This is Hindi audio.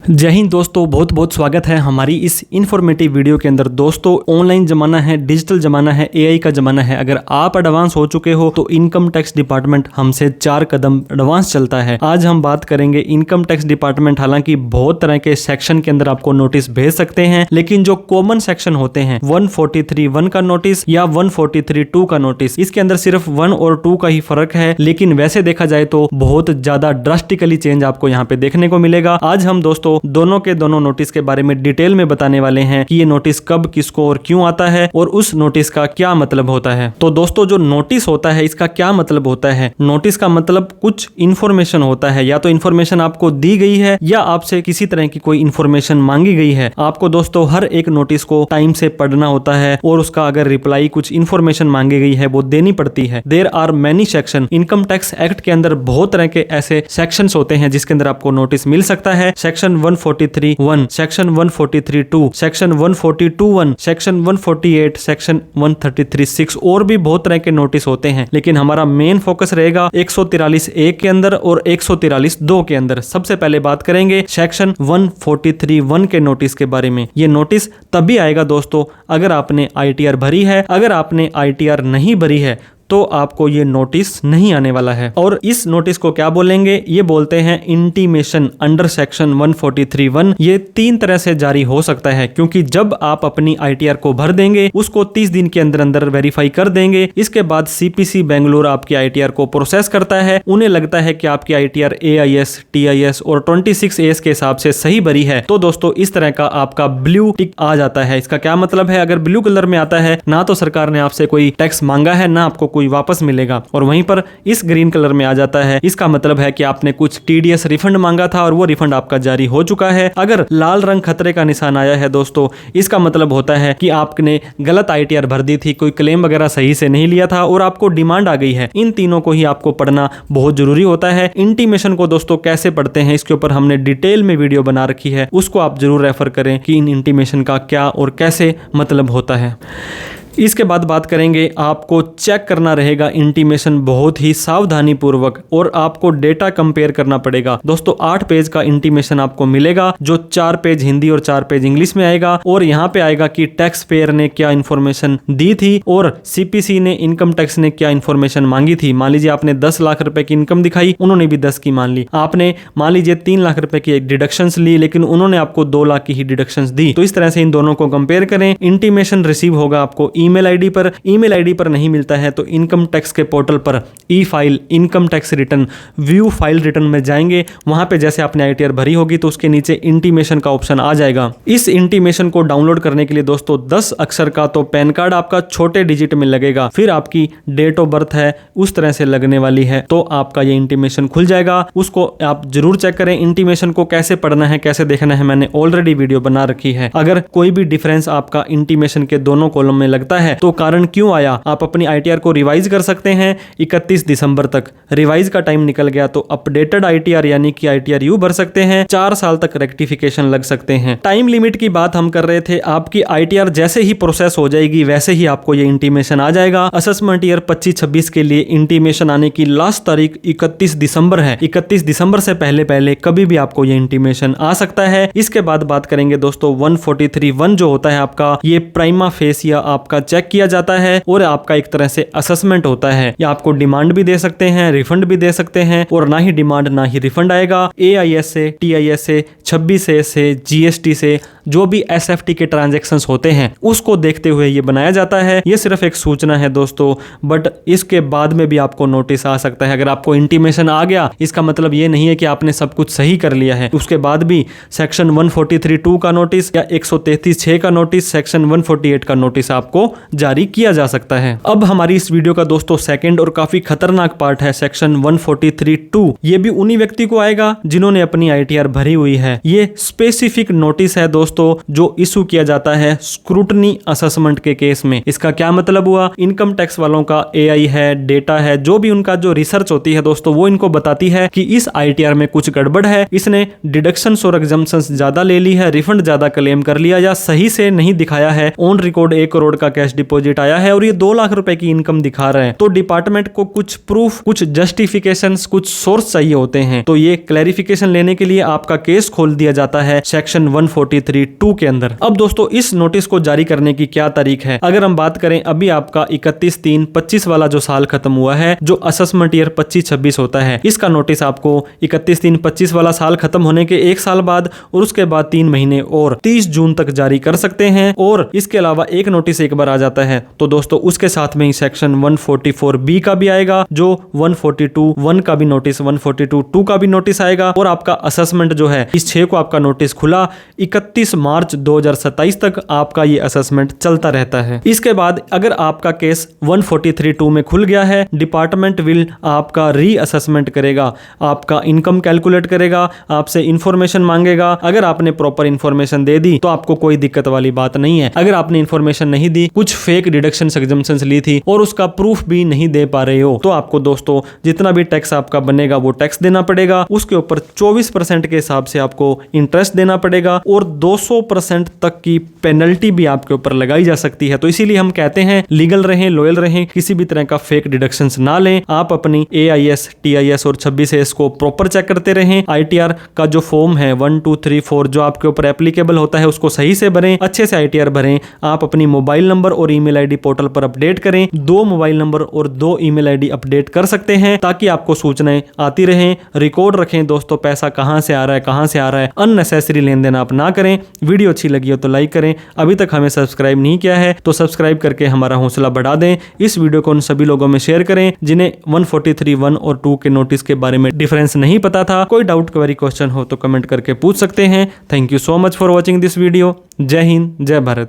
जय हिंद दोस्तों, बहुत बहुत स्वागत है हमारी इस इन्फॉर्मेटिव वीडियो के अंदर। दोस्तों, ऑनलाइन जमाना है, डिजिटल जमाना है, एआई का जमाना है। अगर आप एडवांस हो चुके हो तो इनकम टैक्स डिपार्टमेंट हमसे 4 कदम एडवांस चलता है। आज हम बात करेंगे इनकम टैक्स डिपार्टमेंट हालांकि बहुत तरह के सेक्शन के अंदर आपको नोटिस भेज सकते हैं, लेकिन जो कॉमन सेक्शन होते हैं 143(1) का नोटिस या 143(2) का नोटिस, इसके अंदर सिर्फ 1 और 2 का ही फर्क है। लेकिन वैसे देखा जाए तो बहुत ज्यादा ड्रास्टिकली चेंज आपको यहाँ पे देखने को मिलेगा। आज हम दोस्तों दोनों के दोनों नोटिस के बारे में डिटेल में बताने वाले हैं कि ये नोटिस कब, किसको और क्यों आता है और उस नोटिस का क्या मतलब होता है। तो दोस्तों, जो नोटिस होता है इसका क्या मतलब होता है? नोटिस का मतलब कुछ इंफॉर्मेशन होता है, या तो इंफॉर्मेशन आपको दी गई है या आपसे किसी तरह की कोई इंफॉर्मेशन मांगी गई है। आपको दोस्तों हर एक नोटिस को टाइम से पढ़ना होता है और उसका अगर रिप्लाई कुछ इंफॉर्मेशन मांगी गई है वो देनी पड़ती है। There are many section. Income tax act के अंदर बहुत तरह के ऐसे सेक्शंस होते हैं जिसके अंदर आपको नोटिस मिल सकता है। Section 143(1), section 143(2), section 142(1), section 148, section 133(6) और भी बहुत तरह के नोटिस होते हैं। लेकिन हमारा मेन फोकस रहेगा 143(1) के अंदर और 143(2) के अंदर। सबसे पहले बात करेंगे सेक्शन 143(1) के नोटिस के बारे में। ये नोटिस तभी आएगा दोस्तों अगर आपने आईटीआर भरी है। अगर आपने आईटीआर नहीं भरी है तो आपको ये नोटिस नहीं आने वाला है। और इस नोटिस को क्या बोलेंगे? ये बोलते हैं इंटीमेशन अंडर सेक्शन 143(1). ये 3 तरह से जारी हो सकता है, क्योंकि जब आप अपनी आईटीआर को भर देंगे उसको 30 दिन के अंदर अंदर वेरीफाई कर देंगे। इसके बाद सीपीसी बेंगलुरु आपकी आईटीआर को प्रोसेस करता है। उन्हें लगता है कि आपकी आईटीआर एआईएस, टीआईएस और 26(a) के हिसाब से सही भरी है, तो दोस्तों इस तरह का आपका ब्लू टिक आ जाता है। इसका क्या मतलब है? अगर ब्लू कलर में आता है, ना तो सरकार ने आपसे कोई टैक्स मांगा है, ना आपको कोई वापस मिलेगा। और वहीं पर इस ग्रीन कलर में आ जाता है, इसका मतलब है कि आपने कुछ टीडीएस रिफंड मांगा था और वो रिफंड आपका जारी हो चुका है। अगर लाल रंग खतरे का निशान आया है दोस्तों, इसका मतलब होता है कि आपने गलत आईटीआर भर दी थी, कोई क्लेम वगैरह सही से नहीं लिया था और आपको डिमांड आ गई है। इन तीनों को ही आपको पढ़ना बहुत जरूरी होता है। इंटीमेशन को दोस्तों कैसे पढ़ते हैं इसके ऊपर हमने डिटेल में वीडियो बना रखी है, उसको आप जरूर रेफर करें कि इन इंटीमेशन का क्या और कैसे मतलब होता है। इसके बाद बात करेंगे, आपको चेक करना रहेगा इंटीमेशन बहुत ही सावधानी पूर्वक और आपको डेटा कंपेयर करना पड़ेगा। दोस्तों 8 पेज का इंटीमेशन आपको मिलेगा, जो 4 पेज हिंदी और 4 पेज इंग्लिश में आएगा। और यहाँ पे आएगा कि टैक्स पेयर ने क्या इंफॉर्मेशन दी थी और सीपीसी ने, इनकम टैक्स ने क्या इंफॉर्मेशन मांगी थी। मान लीजिए आपने 10 लाख रुपए की इनकम दिखाई, उन्होंने भी 10 की मान ली। आपने मान लीजिए 3 लाख रुपए की डिडक्शंस ली, लेकिन उन्होंने आपको 2 लाख की ही डिडक्शंस दी। तो इस तरह से इन दोनों को कंपेयर करें। इंटीमेशन रिसीव होगा आपको ईमेल आईडी पर। ईमेल आईडी पर नहीं मिलता है तो इनकम टैक्स के पोर्टल पर e file, income tax return, view file return में जाएंगे। वहां पे जैसे आपने आईटीआर भरी होगी तो उसके नीचे इंटीमेशन का ऑप्शन आ जाएगा। इस इंटीमेशन को डाउनलोड करने के लिए दोस्तों 10 अक्षर का तो पैन कार्ड आपका छोटे डिजिट में लगेगा, फिर आपकी डेट ऑफ बर्थ है उस तरह से लगने वाली है, तो आपका ये इंटीमेशन खुल जाएगा। उसको आप जरूर चेक करें। इंटीमेशन को कैसे पढ़ना है, कैसे देखना है, मैंने ऑलरेडी वीडियो बना रखी है। अगर कोई भी डिफरेंस आपका इंटीमेशन के दोनों कॉलम में लगता है तो कारण क्यों आया, आप अपनी आईटीआर को रिवाइज कर सकते हैं 31 दिसंबर तक। रिवाइज का टाइम निकल गया तो अपडेटेड आईटीआर यानी कि आईटीआर यू भर सकते हैं। 4 साल तक रेक्टिफिकेशन लग सकते हैं। टाइम लिमिट की बात हम कर रहे थे। आपकी आईटीआर जैसे ही प्रोसेस हो जाएगी वैसे ही आपको ये इंटीमेशन आ जाएगा। असेसमेंट ईयर 25-26 के लिए इंटीमेशन आने की लास्ट तारीख 31 दिसंबर है। 31 दिसंबर से पहले कभी भी आपको ये इंटीमेशन आ सकता है। इसके बाद बात करेंगे दोस्तों 143(1) जो होता है आपका, ये प्राइमा फेसिया आपका चेक किया जाता है और आपका एक तरह से असेसमेंट होता है। या आपको डिमांड भी दे सकते हैं, रिफंड भी दे सकते हैं, और ना ही डिमांड ना ही रिफंड आएगा। एआईएस से, टीआईएस से, 26(a) से, जीएसटी से, जो भी एसएफटी के ट्रांजैक्शंस होते हैं उसको देखते हुए ये बनाया जाता है। ये सिर्फ एक सूचना है दोस्तों, बट इसके बाद में भी आपको नोटिस आ सकता है। अगर आपको इंटीमेशन आ गया इसका मतलब ये नहीं है कि आपने सब कुछ सही कर लिया है। उसके बाद भी सेक्शन 143(2) का नोटिस या 133(6) का नोटिस, सेक्शन 148 का नोटिस आपको जारी किया जा सकता है। अब हमारी इस वीडियो का दोस्तों सेकंड और काफी खतरनाक पार्ट है सेक्शन 143(2). ये भी उन्हीं व्यक्ति को आएगा जिन्होंने अपनी आईटीआर भरी हुई है। ये स्पेसिफिक नोटिस है दोस्तों जो इशू किया जाता है स्क्रूटनी असेसमेंट के केस में। इसका क्या मतलब हुआ? इनकम टैक्स वालों का एआई है, डेटा है, जो भी उनका जो रिसर्च होती है दोस्तों वो इनको बताती है कि इस आईटीआर में कुछ गड़बड़ है, इसने डिडक्शंस और एग्जम्पशंस ज्यादा ले ली है, रिफंड ज्यादा क्लेम कर लिया या सही से नहीं दिखाया है, ऑन रिकॉर्ड 1 करोड़ का कैश डिपॉजिट आया है और ये 2 लाख रुपए की इनकम दिखा रहा है, तो डिपार्टमेंट को कुछ प्रूफ, कुछ जस्टिफिकेशंस, कुछ सोर्स चाहिए होते हैं। तो ये क्लैरिफिकेशन लेने के लिए आपका केस खोल दिया जाता है सेक्शन 143(2) के अंदर। अब दोस्तों इस नोटिस को जारी करने की क्या तारीख है? अगर हम बात करें, अभी आपका 31/3/25 वाला जो साल खत्म हुआ है, जो असेसमेंट ईयर 25-26 होता है, इसका नोटिस आपको 31/3/25 वाला साल खत्म होने के 1 साल बाद और उसके बाद 3 महीने और 30 जून तक जारी कर सकते हैं। और इसके अलावा एक नोटिस एक बार आ जाता है तो दोस्तों उसके साथ में ही सेक्शन 144(b) का भी आएगा, जो 142(1) का भी नोटिस, 142(2) का भी नोटिस आएगा। और आपका असेसमेंट जो है, इस 6 को आपका नोटिस खुला, 31 मार्च 2027 तक आपका ये असेसमेंट चलता रहता है। इसके बाद अगर आपका केस 143(2) में खुल गया है, डिपार्टमेंट विल आपका रीअसेसमेंट करेगा, आपका इनकम कैलकुलेट करेगा, आपसे इंफॉर्मेशन मांगेगा। अगर आपने प्रॉपर इंफॉर्मेशन दे दी तो आपको कोई दिक्कत वाली बात नहीं है। अगर आपने इंफॉर्मेशन नहीं दी, कुछ फेक डिडक्शन एग्जम्पशंस ली थी और उसका प्रूफ भी नहीं दे पा रहे हो, तो आपको दोस्तों जितना भी टैक्स आपका बनेगा वो टैक्स देना पड़ेगा। उसके ऊपर 24% के हिसाब से आपको इंटरेस्ट देना पड़ेगा और 200% तक की पेनल्टी भी आपके ऊपर लगाई जा सकती है। तो इसीलिए हम कहते हैं लीगल रहें, लॉयल रहें, किसी भी तरह का फेक डिडक्शंस ना लें। आप अपनी AIS, TIS और 26AS को प्रॉपर चेक करते रहें। ITR का जो फॉर्म है 1, 2, 3, 4 जो आपके ऊपर एप्लीकेबल होता है उसको सही से भरें, अच्छे से ITR भरें। आप अपनी मोबाइल नंबर और ईमेल आईडी पोर्टल पर अपडेट करें। 2 मोबाइल नंबर और 2 ईमेल आईडी अपडेट कर सकते हैं ताकि आपको सूचनाएं आती रहें। रिकॉर्ड रखें दोस्तों, पैसा कहां से आ रहा है, कहां से आ रहा है। अननेसेसरी लेन देन आप ना करें। वीडियो अच्छी लगी हो तो लाइक करें। अभी तक हमें सब्सक्राइब नहीं किया है तो सब्सक्राइब करके हमारा हौसला बढ़ा दें। इस वीडियो को उन सभी लोगों में शेयर करें जिन्हें 143(1) और 2 के नोटिस के बारे में डिफरेंस नहीं पता था। कोई डाउट, क्वेरी, क्वेश्चन हो तो कमेंट करके पूछ सकते हैं। Thank you so much for watching this video. जय हिंद, जय भारत।